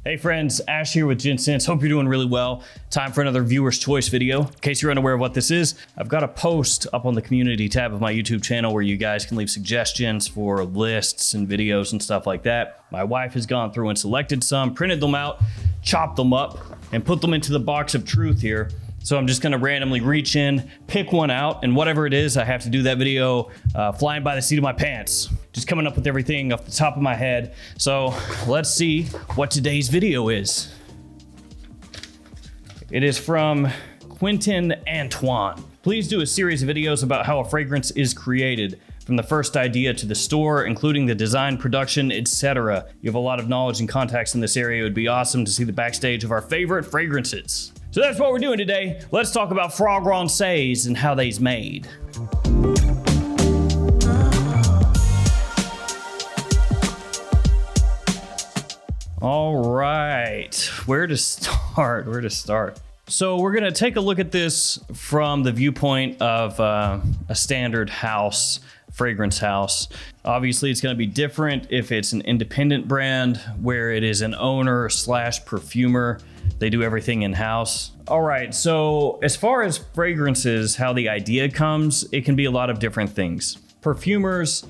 Hey friends, Ash here with Gents. Hope you're doing really well. Time for another viewer's choice video. In case you're unaware of what this is, I've got a post up on the community tab of my YouTube channel where you guys can leave suggestions for lists and videos and stuff like that. My wife has gone through and selected some, printed them out, chopped them up, and put them into the box of truth here. So I'm just gonna randomly reach in, pick one out, and whatever it is, I have to do that video flying by the seat of my pants. Just coming up with everything off the top of my head. So let's see what today's video is. It is from Quentin Antoine. Please do a series of videos about how a fragrance is created, from the first idea to the store, including the design, production, etc. You have a lot of knowledge and contacts in this area. It would be awesome to see the backstage of our favorite fragrances. So that's what we're doing today. Let's talk about fragrances and how they's made. All right, where to start? So we're gonna take a look at this from the viewpoint of a standard house, fragrance house. Obviously, it's gonna be different if it's an independent brand where it is an owner slash perfumer. They do everything in-house. All right, so as far as fragrances, how the idea comes, it can be a lot of different things. Perfumers,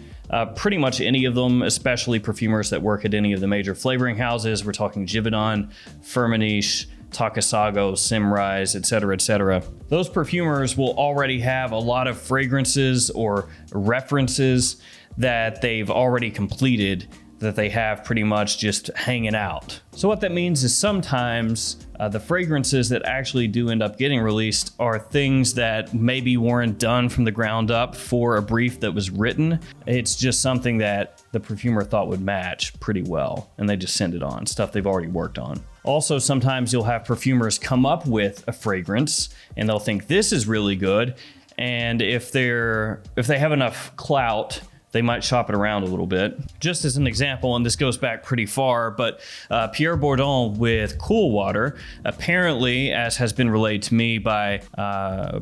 pretty much any of them, especially perfumers that work at any of the major flavoring houses. We're talking Givaudan, Firmenich, Takasago, Simrise, etc., etc. Those perfumers will already have a lot of fragrances or references that they've already completed that they have pretty much just hanging out. So what that means is sometimes the fragrances that actually do end up getting released are things that maybe weren't done from the ground up for a brief that was written. It's just something that the perfumer thought would match pretty well, and they just send it on, stuff they've already worked on. Also, sometimes you'll have perfumers come up with a fragrance and they'll think this is really good, and if they have enough clout, they might shop it around a little bit. Just as an example, and this goes back pretty far, but Pierre Bourdon with Cool Water, apparently, as has been relayed to me by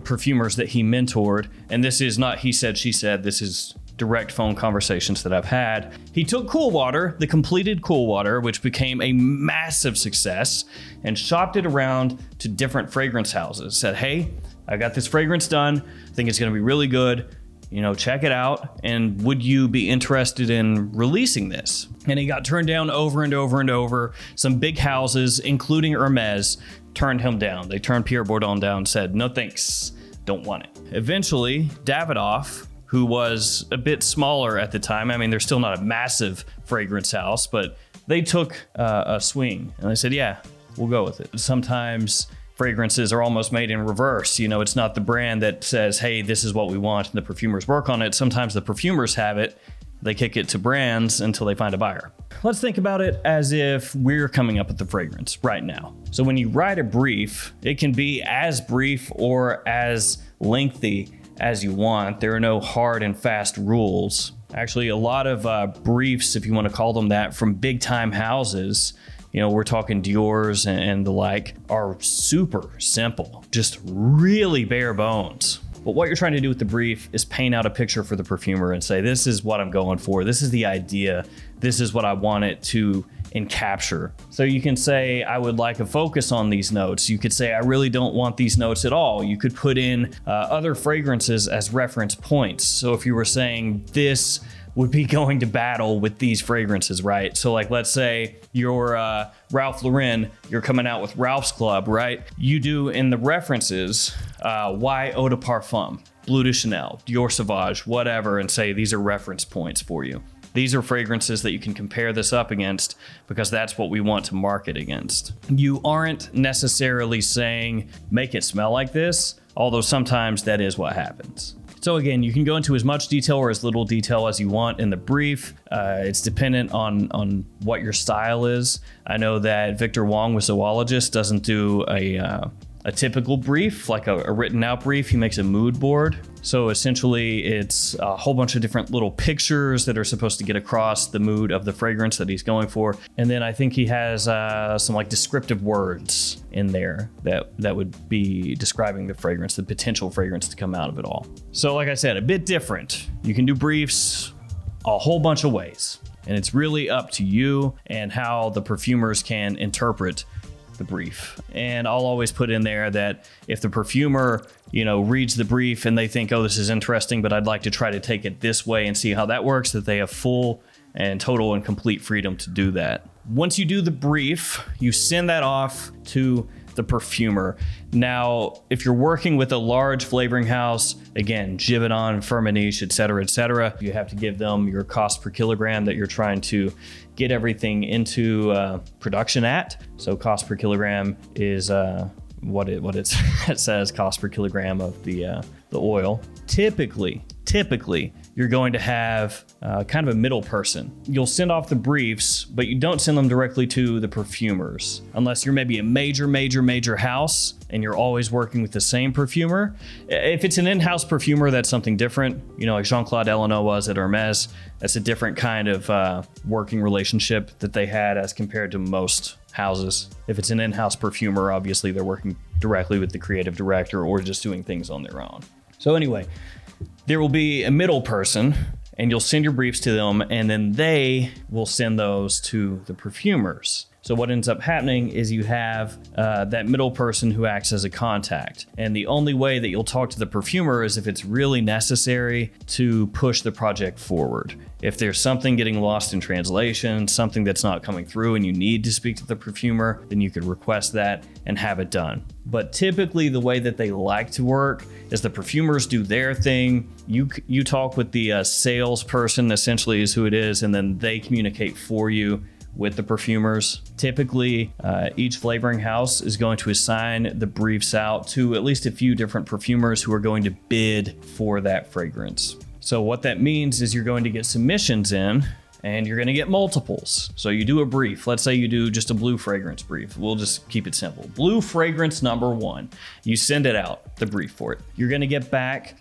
perfumers that he mentored, and this is not he said, she said, this is direct phone conversations that I've had. He took Cool Water, the completed Cool Water, which became a massive success, and shopped it around to different fragrance houses. Said, hey, I got this fragrance done. I think it's gonna be really good. You know, check it out, and would you be interested in releasing this? And he got turned down over and over and over. Some big houses, including Hermes, turned him down. They turned Pierre Bourdon down and said, no thanks, don't want it. Eventually, Davidoff, who was a bit smaller at the time, I mean, they're still not a massive fragrance house, but they took a swing, and they said, yeah, we'll go with it. Sometimes fragrances are almost made in reverse. You know, it's not the brand that says, hey, this is what we want, and the perfumers work on it. Sometimes the perfumers have it, they kick it to brands until they find a buyer. Let's think about it as if we're coming up with the fragrance right now. So when you write a brief, it can be as brief or as lengthy as you want. There are no hard and fast rules. Actually, a lot of briefs, if you want to call them that, from big time houses, you know, we're talking Dior's and the like, are super simple, just really bare bones. But what you're trying to do with the brief is paint out a picture for the perfumer and say, this is what I'm going for. This is the idea. This is what I want it to encapture. So you can say, I would like a focus on these notes. You could say, I really don't want these notes at all. You could put in other fragrances as reference points. So if you were saying this would be going to battle with these fragrances, right? So like, let's say you're Ralph Lauren, you're coming out with Ralph's Club, right? You do in the references, why Eau de Parfum, Bleu de Chanel, Dior Sauvage, whatever, and say these are reference points for you. These are fragrances that you can compare this up against because that's what we want to market against. You aren't necessarily saying, make it smell like this, although sometimes that is what happens. So again, you can go into as much detail or as little detail as you want in the brief. It's dependent on what your style is. I know that Victor Wong with Zoologist doesn't do a typical brief, like a written out brief. He makes a mood board. So essentially it's a whole bunch of different little pictures that are supposed to get across the mood of the fragrance that he's going for. And then I think he has some like descriptive words in there that would be describing the fragrance, the potential fragrance to come out of it all. So like I said, a bit different. You can do briefs a whole bunch of ways. And it's really up to you and how the perfumers can interpret the brief. And I'll always put in there that if the perfumer, reads the brief and they think, oh, this is interesting, but I'd like to try to take it this way and see how that works, that they have full and total and complete freedom to do that. Once you do the brief, you send that off to the perfumer. Now, if you're working with a large flavoring house, again, Givaudan, Firmenich, et cetera, you have to give them your cost per kilogram that you're trying to get everything into production at. So cost per kilogram is what it says, cost per kilogram of the oil. Typically, you're going to have kind of a middle person. You'll send off the briefs, but you don't send them directly to the perfumers unless you're maybe a major house and you're always working with the same perfumer. If it's an in-house perfumer, that's something different. Like Jean-Claude Eleno was at Hermes. That's a different kind of working relationship that they had as compared to most houses. If it's an in-house perfumer, obviously they're working directly with the creative director or just doing things on their own. So anyway, there will be a middle person and you'll send your briefs to them and then they will send those to the perfumers. So what ends up happening is you have that middle person who acts as a contact. And the only way that you'll talk to the perfumer is if it's really necessary to push the project forward. If there's something getting lost in translation, something that's not coming through and you need to speak to the perfumer, then you could request that and have it done. But typically the way that they like to work is the perfumers do their thing. You talk with the salesperson, essentially is who it is, and then they communicate for you with the perfumers. Typically, each flavoring house is going to assign the briefs out to at least a few different perfumers who are going to bid for that fragrance. So what that means is you're going to get submissions in and you're going to get multiples. So you do a brief. Let's say you do just a blue fragrance brief. We'll just keep it simple. Blue fragrance number 1. You send it out, the brief for it. You're going to get back,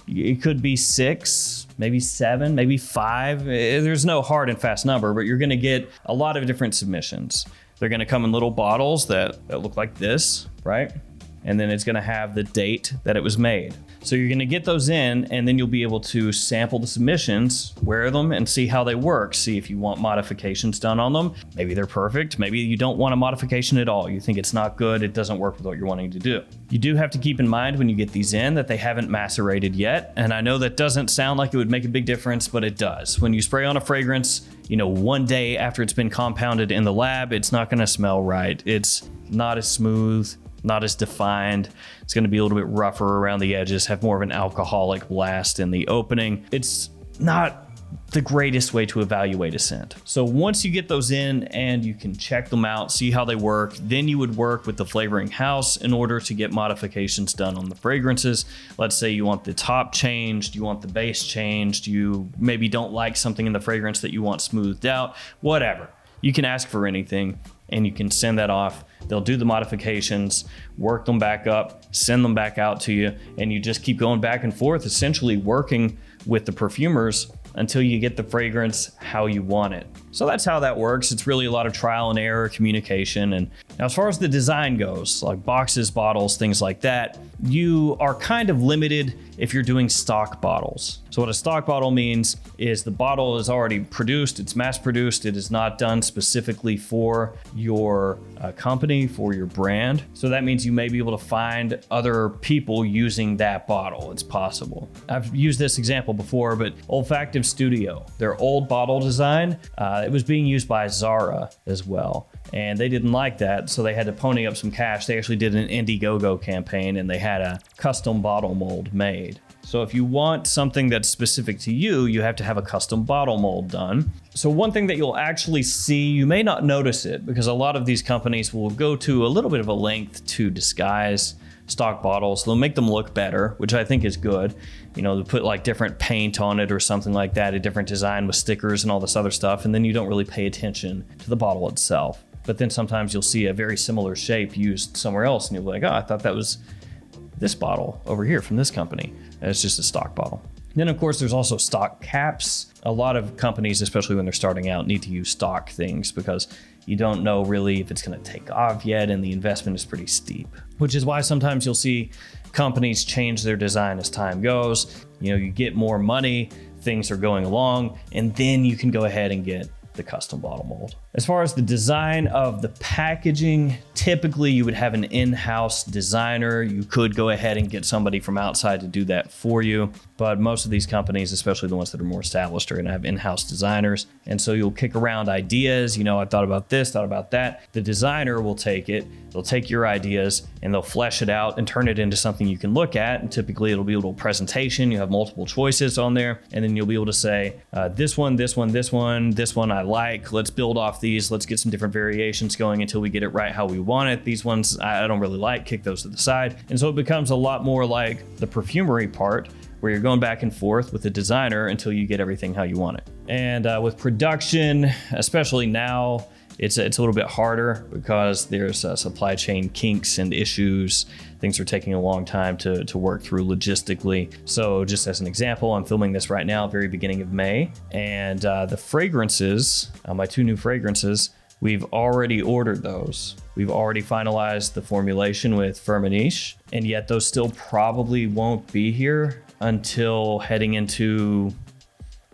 it could be 6, maybe 7, maybe 5. There's no hard and fast number, but you're going to get a lot of different submissions. They're going to come in little bottles that look like this, right? And then it's going to have the date that it was made. So you're going to get those in and then you'll be able to sample the submissions, wear them and see how they work. See if you want modifications done on them. Maybe they're perfect. Maybe you don't want a modification at all. You think it's not good. It doesn't work with what you're wanting to do. You do have to keep in mind when you get these in that they haven't macerated yet. And I know that doesn't sound like it would make a big difference, but it does. When you spray on a fragrance, one day after it's been compounded in the lab, it's not going to smell right. It's not as smooth, not as defined. It's going to be a little bit rougher around the edges, have more of an alcoholic blast in the opening. It's not the greatest way to evaluate a scent. So once you get those in and you can check them out, see how they work, then you would work with the flavoring house in order to get modifications done on the fragrances. Let's say you want the top changed, you want the base changed, you maybe don't like something in the fragrance that you want smoothed out, whatever. You can ask for anything and you can send that off. They'll do the modifications, work them back up, send them back out to you, and you just keep going back and forth, essentially working with the perfumers until you get the fragrance how you want it. So that's how that works. It's really a lot of trial and error communication. And now as far as the design goes, like boxes, bottles, things like that, you are kind of limited if you're doing stock bottles. So what a stock bottle means is the bottle is already produced, it's mass produced, it is not done specifically for your company, for your brand. So that means you may be able to find other people using that bottle. It's possible. I've used this example before, but Olfactive Studio, their old bottle design, it was being used by Zara as well. And they didn't like that, so they had to pony up some cash. They actually did an Indiegogo campaign and they had a custom bottle mold made. So if you want something that's specific to you, you have to have a custom bottle mold done. So one thing that you'll actually see, you may not notice it because a lot of these companies will go to a little bit of a length to disguise stock bottles. They'll make them look better, which I think is good. They'll put like different paint on it or something like that, a different design with stickers and all this other stuff. And then you don't really pay attention to the bottle itself. But then sometimes you'll see a very similar shape used somewhere else and you'll be like, oh, I thought that was this bottle over here from this company. And it's just a stock bottle. Then of course, there's also stock caps. A lot of companies, especially when they're starting out, need to use stock things because you don't know really if it's going to take off yet and the investment is pretty steep, which is why sometimes you'll see companies change their design as time goes. You get more money things are going along, and then you can go ahead and get the custom bottle mold. As far as the design of the packaging, typically you would have an in-house designer. You could go ahead and get somebody from outside to do that for you, but most of these companies, especially the ones that are more established, are gonna have in-house designers. And so you'll kick around ideas, you know, I thought about this, thought about that. The designer will take it, they'll take your ideas and they'll flesh it out and turn it into something you can look at. And typically it'll be a little presentation. You have multiple choices on there, and then you'll be able to say, this one, this one, this one, this one I like. Let's build off these. Let's get some different variations going until we get it right how we want it. These ones I don't really like, kick those to the side. And so it becomes a lot more like the perfumery part, where you're going back and forth with the designer until you get everything how you want it. And with production, especially now, it's a little bit harder because there's supply chain kinks and issues. Things are taking a long time to work through logistically. So just as an example, I'm filming this right now, very beginning of May. And the fragrances, my 2 new fragrances, we've already ordered those. We've already finalized the formulation with Firmenich, and yet those still probably won't be here until heading into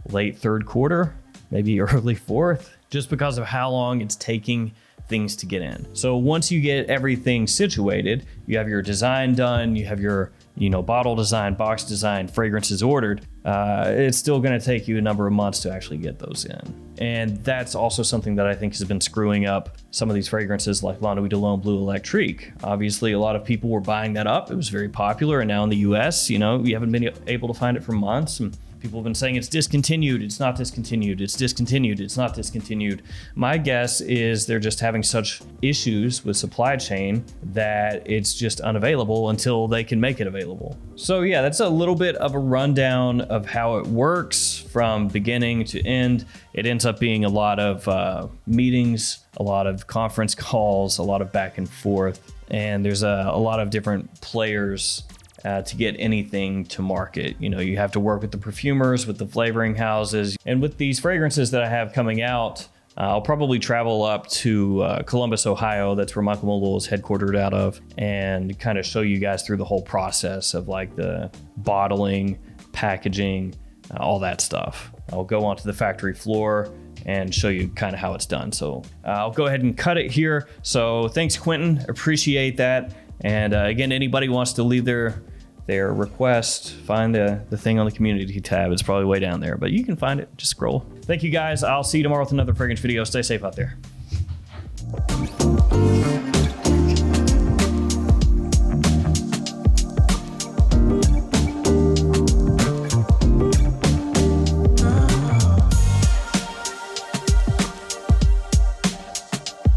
late 3rd quarter, maybe early 4th, just because of how long it's taking things to get in. So once you get everything situated, you have your design done, you have your, you know, bottle design, box design, fragrances ordered, it's still gonna take you a number of months to actually get those in. And that's also something that I think has been screwing up some of these fragrances like La Nuit de L'Homme Bleu Electrique. Obviously, a lot of people were buying that up. It was very popular, and now in the US, you know, you haven't been able to find it for months. And people have been saying it's discontinued, it's not discontinued, it's discontinued, it's not discontinued. My guess is they're just having such issues with supply chain that it's just unavailable until they can make it available. So yeah, that's a little bit of a rundown of how it works from beginning to end. It ends up being a lot of meetings, a lot of conference calls, a lot of back and forth, and there's a lot of different players to get anything to market. You know, you have to work with the perfumers, with the flavoring houses, and with these fragrances that I have coming out, I'll probably travel up to Columbus, Ohio. That's where Michael Molo is headquartered out of, and kind of show you guys through the whole process of like the bottling, packaging, all that stuff. I'll go onto the factory floor and show you kind of how it's done. So I'll go ahead and cut it here. So thanks, Quentin. Appreciate that. And again, anybody wants to leave their request, find the thing on the community tab. It's probably way down there, but you can find it. Just scroll. Thank you guys. I'll see you tomorrow with another fragrance video. Stay safe out there.